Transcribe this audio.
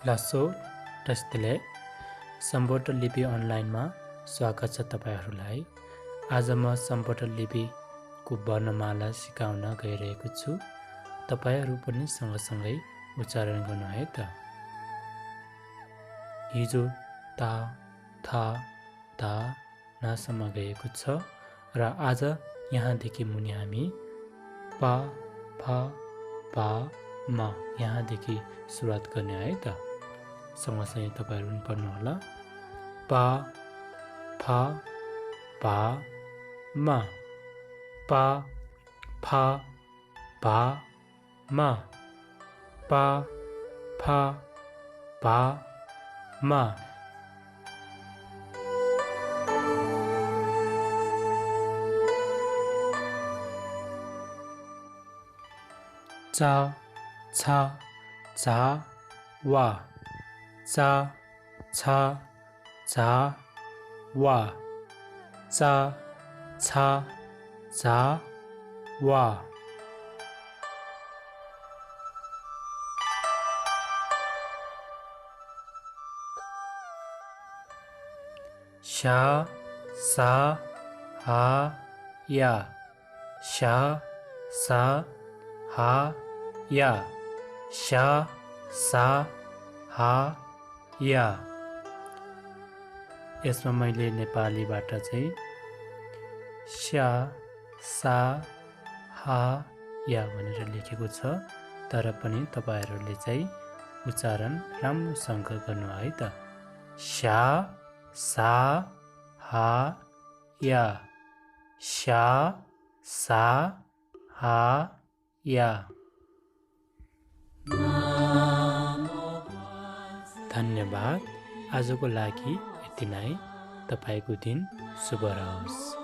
लासो टस्टले सम्पोटर लिपि अनलाइनमा स्वागत छ तपाईहरूलाई। आज म सम्पोटर लिपिको वर्णमाला सिकाउन गइरहेको छु। तपाईहरू पनि सँगसँगै उच्चारण गर्नु है त। हिजो ता था ता नासम्म गएको छ र आज यहाँदेखि मुनि हामी पा फा पा मा यहाँदेखि सुरुवात गर्ने है त। सँगसँगै तपाईहरू पनि पढ्नुहोला। पा फा पा मा पा फा पा मा पा फा पा मा। चा छा चा वा चा छा चा वा चा छा चा वा। शा सा हा या शा सा हा या शा सा हा या। यसमा मैले नेपालीबाट चाहिँ शा सा हा या भनेर लेखेको छ, तर पनि तपाईहरूले चाहिँ उच्चारण राम्रोसँग गर्नु है त। शा सा हा या शा सा हा या। धन्यवाद। आजको लागि यति नै। तपाईको दिन शुभ रहोस्।